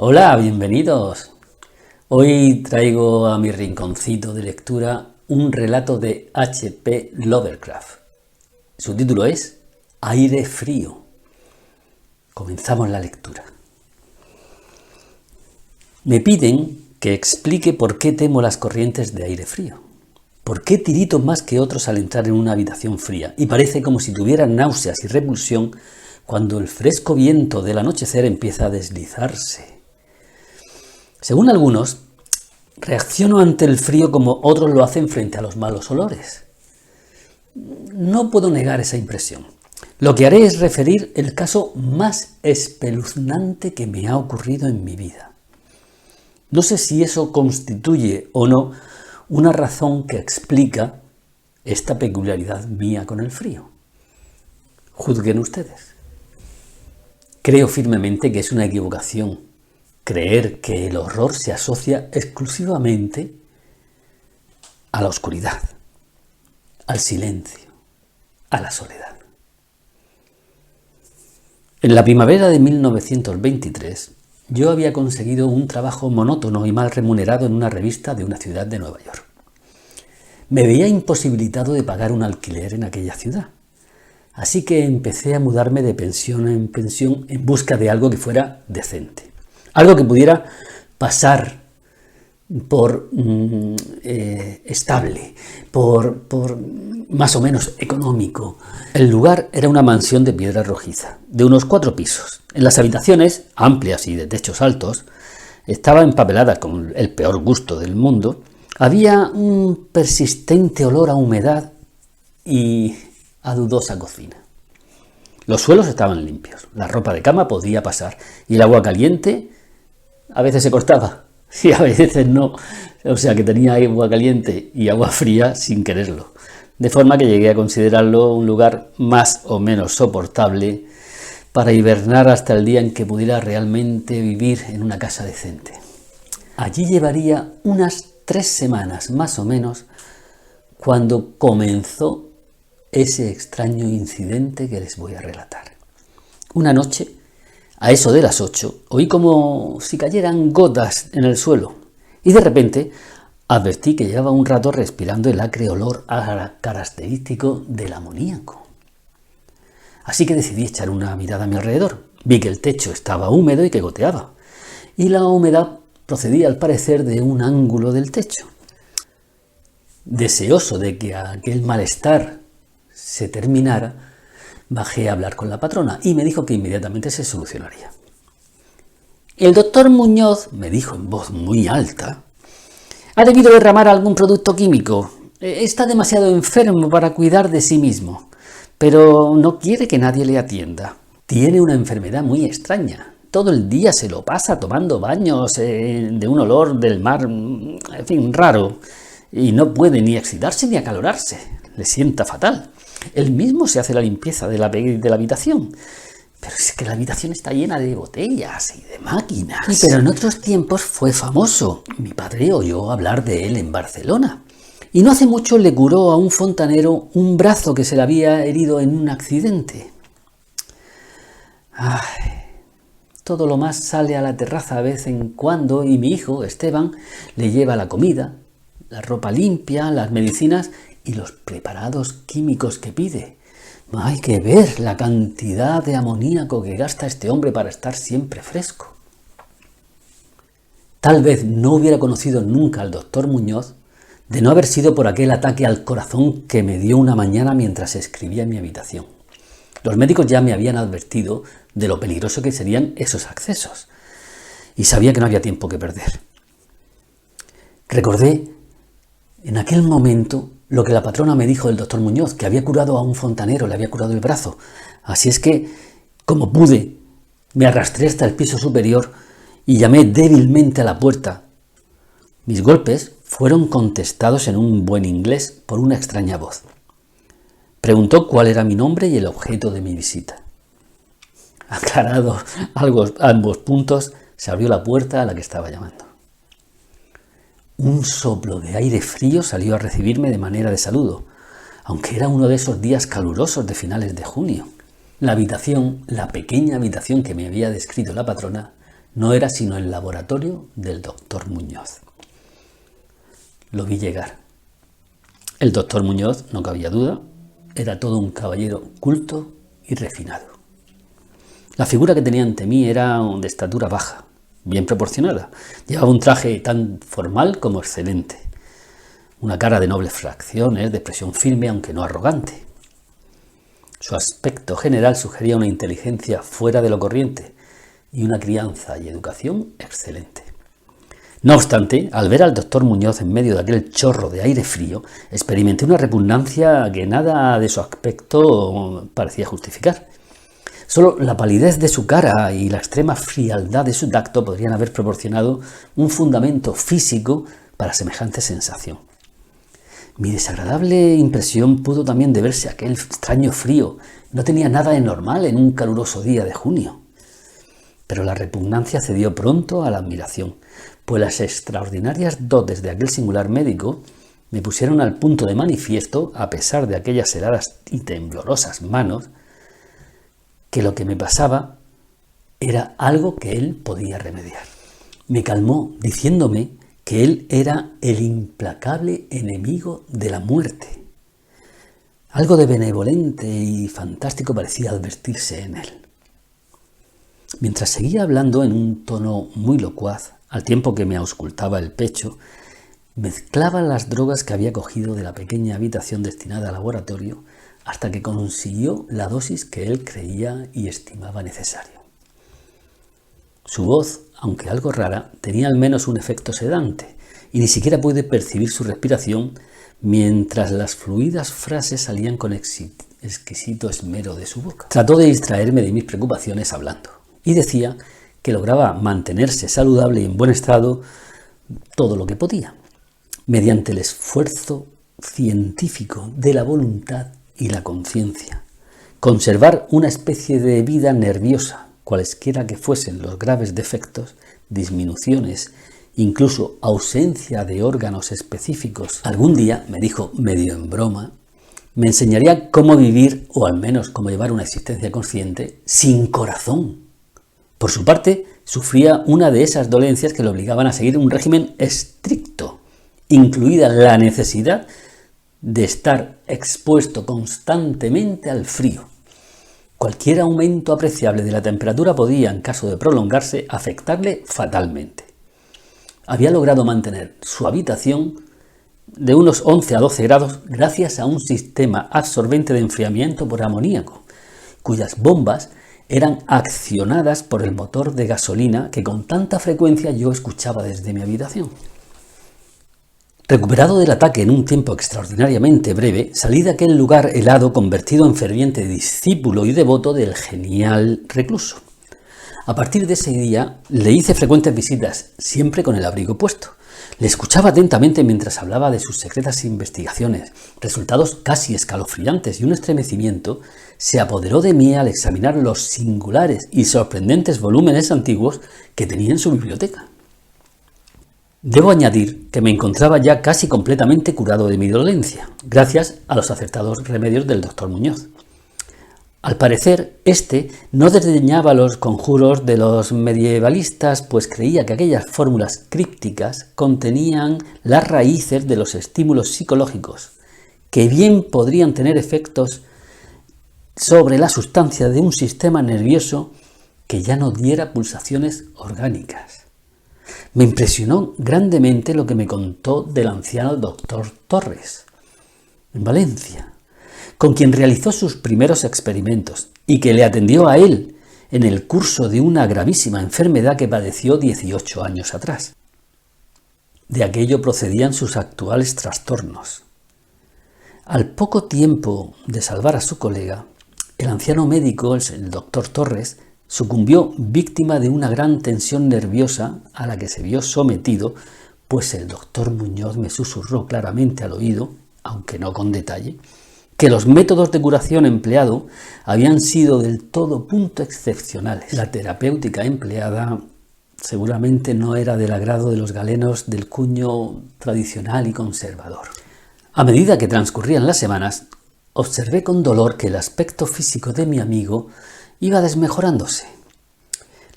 Hola, bienvenidos. Hoy traigo a mi rinconcito de lectura un relato de H.P. Lovecraft. Su título es Aire frío. Comenzamos la lectura. Me piden que explique por qué temo las corrientes de aire frío. ¿Por qué tirito más que otros al entrar en una habitación fría? Y parece como si tuviera náuseas y repulsión cuando el fresco viento del anochecer empieza a deslizarse. Según algunos, reacciono ante el frío como otros lo hacen frente a los malos olores. No puedo negar esa impresión. Lo que haré es referir el caso más espeluznante que me ha ocurrido en mi vida. No sé si eso constituye o no una razón que explica esta peculiaridad mía con el frío. Juzguen ustedes. Creo firmemente que es una equivocación creer que el horror se asocia exclusivamente a la oscuridad, al silencio, a la soledad. En la primavera de 1923, yo había conseguido un trabajo monótono y mal remunerado en una revista de una ciudad de Nueva York. Me veía imposibilitado de pagar un alquiler en aquella ciudad, así que empecé a mudarme de pensión en pensión en busca de algo que fuera decente. Algo que pudiera pasar por estable, por más o menos económico. El lugar era una mansión de piedra rojiza, de unos 4 pisos. En las habitaciones, amplias y de techos altos, estaba empapelada con el peor gusto del mundo. Había un persistente olor a humedad y a dudosa cocina. Los suelos estaban limpios, la ropa de cama podía pasar y el agua caliente a veces se cortaba y a veces no, o sea que tenía agua caliente y agua fría sin quererlo, de forma que llegué a considerarlo un lugar más o menos soportable para hibernar hasta el día en que pudiera realmente vivir en una casa decente. Allí llevaría unas 3 semanas más o menos cuando comenzó ese extraño incidente que les voy a relatar. Una noche, a eso de las 8, oí como si cayeran gotas en el suelo y de repente advertí que llevaba un rato respirando el acre olor característico del amoníaco. Así que decidí echar una mirada a mi alrededor. Vi que el techo estaba húmedo y que goteaba, y la humedad procedía al parecer de un ángulo del techo. Deseoso de que aquel malestar se terminara, bajé a hablar con la patrona y me dijo que inmediatamente se solucionaría. El doctor Muñoz, me dijo en voz muy alta, ha debido derramar algún producto químico. Está demasiado enfermo para cuidar de sí mismo, pero no quiere que nadie le atienda. Tiene una enfermedad muy extraña. Todo el día se lo pasa tomando baños de un olor del mar, en fin, raro, y no puede ni excitarse ni acalorarse. Le sienta fatal. Él mismo se hace la limpieza de la habitación. Pero es que la habitación está llena de botellas y de máquinas. Pero en otros tiempos fue famoso. Mi padre oyó hablar de él en Barcelona. Y no hace mucho le curó a un fontanero un brazo que se le había herido en un accidente. Todo lo más sale a la terraza de vez en cuando y mi hijo, Esteban, le lleva la comida, la ropa limpia, las medicinas y los preparados químicos que pide. Hay que ver la cantidad de amoníaco que gasta este hombre para estar siempre fresco. Tal vez no hubiera conocido nunca al doctor Muñoz de no haber sido por aquel ataque al corazón que me dio una mañana mientras escribía en mi habitación. Los médicos ya me habían advertido de lo peligroso que serían esos accesos y sabía que no había tiempo que perder. Recordé en aquel momento lo que la patrona me dijo del doctor Muñoz, que había curado a un fontanero, le había curado el brazo. Así es que, como pude, me arrastré hasta el piso superior y llamé débilmente a la puerta. Mis golpes fueron contestados en un buen inglés por una extraña voz. Preguntó cuál era mi nombre y el objeto de mi visita. Aclarados ambos puntos, se abrió la puerta a la que estaba llamando. Un soplo de aire frío salió a recibirme de manera de saludo, aunque era uno de esos días calurosos de finales de junio. La pequeña habitación que me había descrito la patrona, no era sino el laboratorio del doctor Muñoz. Lo vi llegar. El doctor Muñoz, no cabía duda, era todo un caballero culto y refinado. La figura que tenía ante mí era de estatura baja, bien proporcionada. Llevaba un traje tan formal como excelente. Una cara de nobles facciones, de expresión firme aunque no arrogante. Su aspecto general sugería una inteligencia fuera de lo corriente y una crianza y educación excelente. No obstante, al ver al doctor Muñoz en medio de aquel chorro de aire frío, experimenté una repugnancia que nada de su aspecto parecía justificar. Solo la palidez de su cara y la extrema frialdad de su tacto podrían haber proporcionado un fundamento físico para semejante sensación. Mi desagradable impresión pudo también deberse a aquel extraño frío. No tenía nada de normal en un caluroso día de junio. Pero la repugnancia cedió pronto a la admiración, pues las extraordinarias dotes de aquel singular médico me pusieron al punto de manifiesto, a pesar de aquellas heladas y temblorosas manos, que lo que me pasaba era algo que él podía remediar. Me calmó diciéndome que él era el implacable enemigo de la muerte. Algo de benevolente y fantástico parecía advertirse en él. Mientras seguía hablando en un tono muy locuaz, al tiempo que me auscultaba el pecho, mezclaba las drogas que había cogido de la pequeña habitación destinada al laboratorio hasta que consiguió la dosis que él creía y estimaba necesario. Su voz, aunque algo rara, tenía al menos un efecto sedante, y ni siquiera pude percibir su respiración mientras las fluidas frases salían con exquisito esmero de su boca. Trató de distraerme de mis preocupaciones hablando, y decía que lograba mantenerse saludable y en buen estado todo lo que podía, mediante el esfuerzo científico de la voluntad y la conciencia. Conservar una especie de vida nerviosa, cualesquiera que fuesen los graves defectos, disminuciones, incluso ausencia de órganos específicos. Algún día, me dijo medio en broma, me enseñaría cómo vivir, o al menos cómo llevar una existencia consciente, sin corazón. Por su parte, sufría una de esas dolencias que le obligaban a seguir un régimen estricto, incluida la necesidad de estar expuesto constantemente al frío. Cualquier aumento apreciable de la temperatura podía, en caso de prolongarse, afectarle fatalmente. Había logrado mantener su habitación de unos 11 a 12 grados gracias a un sistema absorbente de enfriamiento por amoníaco, cuyas bombas eran accionadas por el motor de gasolina que con tanta frecuencia yo escuchaba desde mi habitación. Recuperado del ataque en un tiempo extraordinariamente breve, salí de aquel lugar helado convertido en ferviente discípulo y devoto del genial recluso. A partir de ese día le hice frecuentes visitas, siempre con el abrigo puesto. Le escuchaba atentamente mientras hablaba de sus secretas investigaciones, resultados casi escalofriantes, y un estremecimiento se apoderó de mí al examinar los singulares y sorprendentes volúmenes antiguos que tenía en su biblioteca. Debo añadir que me encontraba ya casi completamente curado de mi dolencia, gracias a los acertados remedios del doctor Muñoz. Al parecer, éste no desdeñaba los conjuros de los medievalistas, pues creía que aquellas fórmulas crípticas contenían las raíces de los estímulos psicológicos, que bien podrían tener efectos sobre la sustancia de un sistema nervioso que ya no diera pulsaciones orgánicas. Me impresionó grandemente lo que me contó del anciano doctor Torres, en Valencia, con quien realizó sus primeros experimentos y que le atendió a él en el curso de una gravísima enfermedad que padeció 18 años atrás. De aquello procedían sus actuales trastornos. Al poco tiempo de salvar a su colega, el anciano médico, el doctor Torres, sucumbió víctima de una gran tensión nerviosa a la que se vio sometido, pues el doctor Muñoz me susurró claramente al oído, aunque no con detalle, que los métodos de curación empleados habían sido del todo punto excepcionales. La terapéutica empleada seguramente no era del agrado de los galenos del cuño tradicional y conservador. A medida que transcurrían las semanas, observé con dolor que el aspecto físico de mi amigo iba desmejorándose.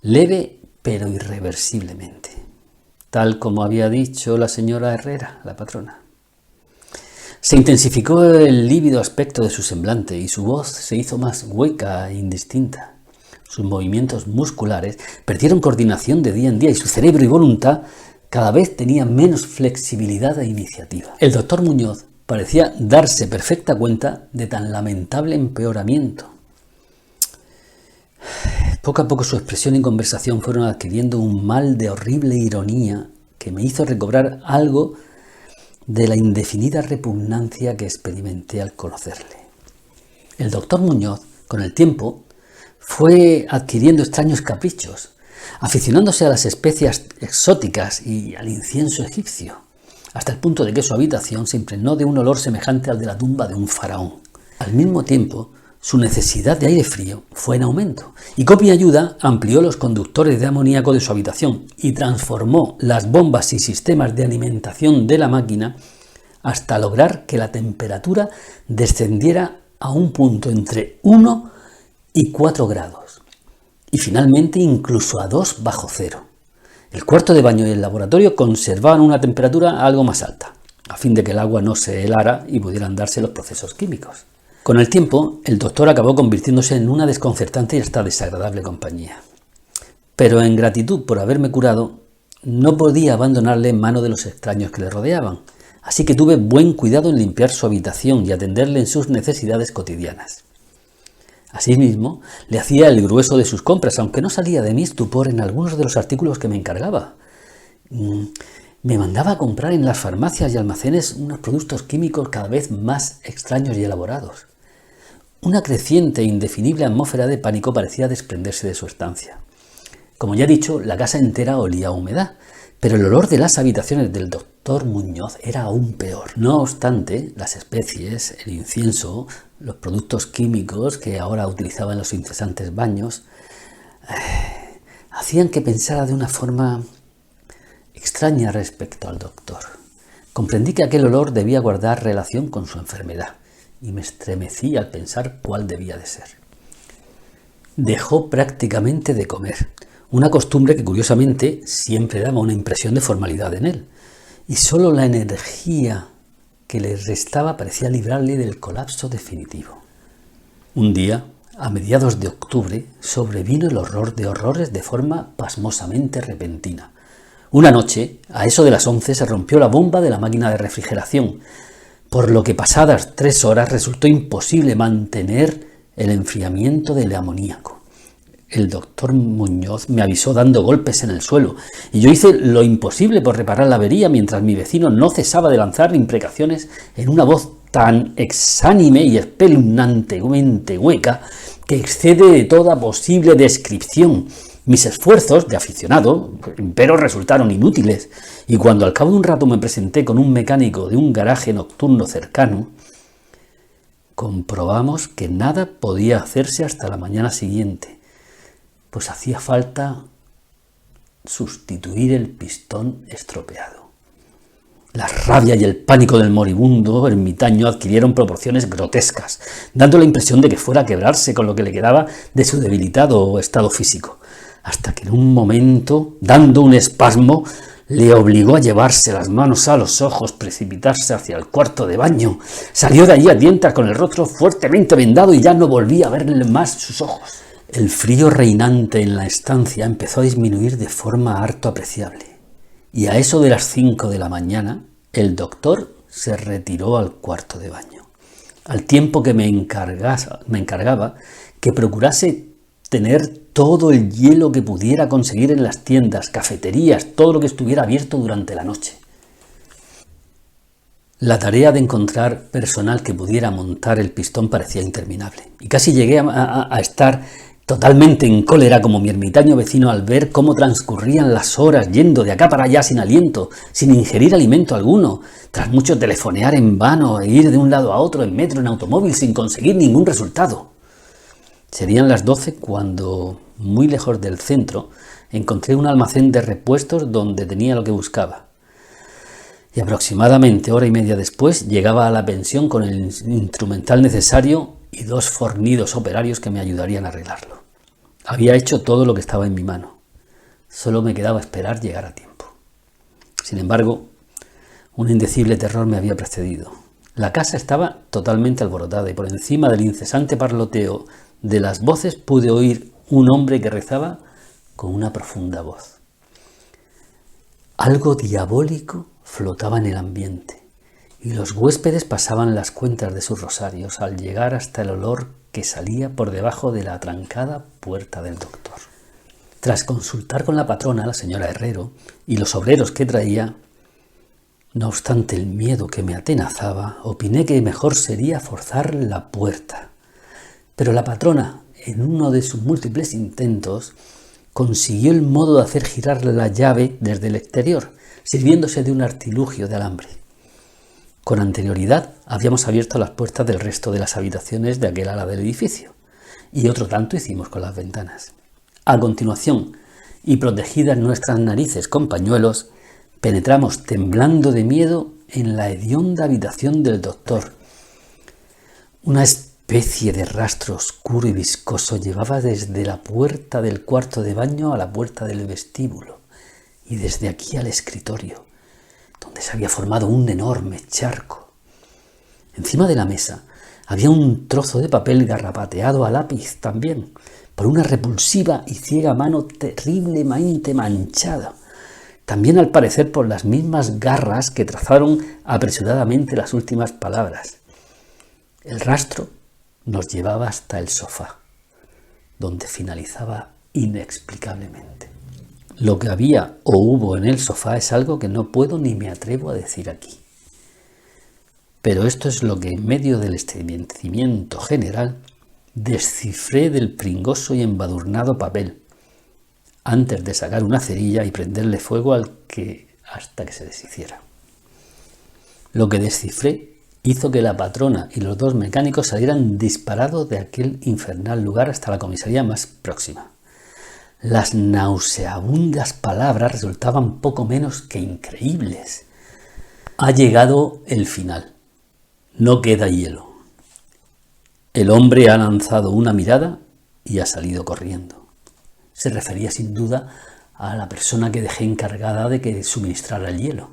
Leve pero irreversiblemente, tal como había dicho la señora Herrera, la patrona. Se intensificó el lívido aspecto de su semblante y su voz se hizo más hueca e indistinta. Sus movimientos musculares perdieron coordinación de día en día y su cerebro y voluntad cada vez tenían menos flexibilidad e iniciativa. El doctor Muñoz parecía darse perfecta cuenta de tan lamentable empeoramiento. Poco a poco su expresión y conversación fueron adquiriendo un mal de horrible ironía que me hizo recobrar algo de la indefinida repugnancia que experimenté al conocerle. El doctor Muñoz, con el tiempo, fue adquiriendo extraños caprichos, aficionándose a las especias exóticas y al incienso egipcio, hasta el punto de que su habitación se impregnó de un olor semejante al de la tumba de un faraón. Al mismo tiempo, su necesidad de aire frío fue en aumento, y con mi ayuda amplió los conductores de amoníaco de su habitación y transformó las bombas y sistemas de alimentación de la máquina hasta lograr que la temperatura descendiera a un punto entre 1 y 4 grados, y finalmente incluso a 2 bajo cero. El cuarto de baño y el laboratorio conservaban una temperatura algo más alta, a fin de que el agua no se helara y pudieran darse los procesos químicos. Con el tiempo, el doctor acabó convirtiéndose en una desconcertante y hasta desagradable compañía. Pero en gratitud por haberme curado, no podía abandonarle en manos de los extraños que le rodeaban, así que tuve buen cuidado en limpiar su habitación y atenderle en sus necesidades cotidianas. Asimismo, le hacía el grueso de sus compras, aunque no salía de mi estupor en algunos de los artículos que me encargaba. Me mandaba a comprar en las farmacias y almacenes unos productos químicos cada vez más extraños y elaborados. Una creciente e indefinible atmósfera de pánico parecía desprenderse de su estancia. Como ya he dicho, la casa entera olía a humedad, pero el olor de las habitaciones del doctor Muñoz era aún peor. No obstante, las especies, el incienso, los productos químicos que ahora utilizaba en los incesantes baños, hacían que pensara de una forma extraña respecto al doctor. Comprendí que aquel olor debía guardar relación con su enfermedad y me estremecí al pensar cuál debía de ser. Dejó prácticamente de comer, una costumbre que curiosamente siempre daba una impresión de formalidad en él, y solo la energía que le restaba parecía librarle del colapso definitivo. Un día, a mediados de octubre, sobrevino el horror de horrores de forma pasmosamente repentina. Una noche, a eso de las 11, se rompió la bomba de la máquina de refrigeración, por lo que pasadas 3 horas resultó imposible mantener el enfriamiento del amoníaco. El doctor Muñoz me avisó dando golpes en el suelo, y yo hice lo imposible por reparar la avería mientras mi vecino no cesaba de lanzar imprecaciones en una voz tan exánime y espeluznantemente hueca que excede de toda posible descripción. Mis esfuerzos de aficionado, pero resultaron inútiles, y cuando al cabo de un rato me presenté con un mecánico de un garaje nocturno cercano, comprobamos que nada podía hacerse hasta la mañana siguiente, pues hacía falta sustituir el pistón estropeado. La rabia y el pánico del moribundo ermitaño adquirieron proporciones grotescas, dando la impresión de que fuera a quebrarse con lo que le quedaba de su debilitado estado físico, hasta que en un momento, dando un espasmo, le obligó a llevarse las manos a los ojos, precipitarse hacia el cuarto de baño. Salió de allí a tientas con el rostro fuertemente vendado y ya no volvía a verle más sus ojos. El frío reinante en la estancia empezó a disminuir de forma harto apreciable, y a eso de las 5 de la mañana, el doctor se retiró al cuarto de baño, al tiempo que me encargaba que procurase tener todo el hielo que pudiera conseguir en las tiendas, cafeterías, todo lo que estuviera abierto durante la noche. La tarea de encontrar personal que pudiera montar el pistón parecía interminable, y casi llegué a estar totalmente en cólera como mi ermitaño vecino al ver cómo transcurrían las horas yendo de acá para allá sin aliento, sin ingerir alimento alguno, tras mucho telefonear en vano e ir de un lado a otro en metro, en automóvil, sin conseguir ningún resultado. Serían las 12 cuando, muy lejos del centro, encontré un almacén de repuestos donde tenía lo que buscaba. Y aproximadamente hora y media después llegaba a la pensión con el instrumental necesario y 2 fornidos operarios que me ayudarían a arreglarlo. Había hecho todo lo que estaba en mi mano. Solo me quedaba esperar llegar a tiempo. Sin embargo, un indecible terror me había precedido. La casa estaba totalmente alborotada y por encima del incesante parloteo de las voces pude oír un hombre que rezaba con una profunda voz. Algo diabólico flotaba en el ambiente y los huéspedes pasaban las cuentas de sus rosarios al llegar hasta el olor que salía por debajo de la atrancada puerta del doctor. Tras consultar con la patrona, la señora Herrero, y los obreros que traía, no obstante el miedo que me atenazaba, opiné que mejor sería forzar la puerta. Pero la patrona, en uno de sus múltiples intentos, consiguió el modo de hacer girar la llave desde el exterior, sirviéndose de un artilugio de alambre. Con anterioridad habíamos abierto las puertas del resto de las habitaciones de aquel ala del edificio, y otro tanto hicimos con las ventanas. A continuación, y protegidas nuestras narices con pañuelos, penetramos temblando de miedo en la hedionda habitación del doctor. Una especie de rastro oscuro y viscoso llevaba desde la puerta del cuarto de baño a la puerta del vestíbulo y desde aquí al escritorio, donde se había formado un enorme charco. Encima de la mesa había un trozo de papel garrapateado a lápiz también, por una repulsiva y ciega mano terriblemente manchada, también al parecer por las mismas garras que trazaron apresuradamente las últimas palabras. El rastro nos llevaba hasta el sofá, donde finalizaba inexplicablemente. Lo que había o hubo en el sofá es algo que no puedo ni me atrevo a decir aquí. Pero esto es lo que en medio del estremecimiento general descifré del pringoso y embadurnado papel, antes de sacar una cerilla y prenderle fuego hasta que se deshiciera. Lo que descifré hizo que la patrona y los dos mecánicos salieran disparados de aquel infernal lugar hasta la comisaría más próxima. Las nauseabundas palabras resultaban poco menos que increíbles. Ha llegado el final. No queda hielo. El hombre ha lanzado una mirada y ha salido corriendo. Se refería sin duda a la persona que dejé encargada de que suministrara el hielo.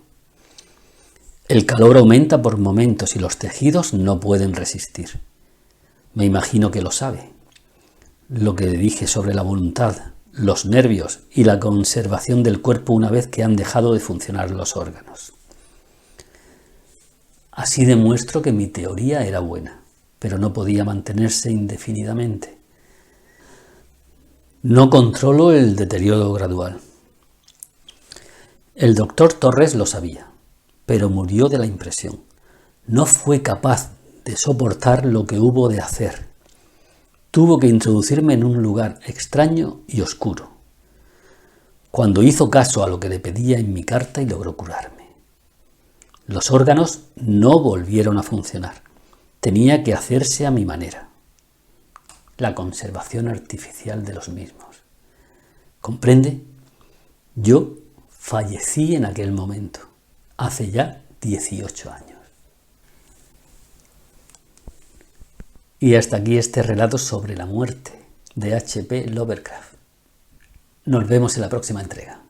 El calor aumenta por momentos y los tejidos no pueden resistir. Me imagino que lo sabe. Lo que le dije sobre la voluntad, los nervios y la conservación del cuerpo una vez que han dejado de funcionar los órganos. Así demuestro que mi teoría era buena, pero no podía mantenerse indefinidamente. No controlo el deterioro gradual. El doctor Torres lo sabía, pero murió de la impresión. No fue capaz de soportar lo que hubo de hacer. Tuvo que introducirme en un lugar extraño y oscuro, cuando hizo caso a lo que le pedía en mi carta y logró curarme. Los órganos no volvieron a funcionar. Tenía que hacerse a mi manera. La conservación artificial de los mismos. ¿Comprende? Yo fallecí en aquel momento, hace ya 18 años. Y hasta aquí este relato sobre la muerte de H.P. Lovecraft. Nos vemos en la próxima entrega.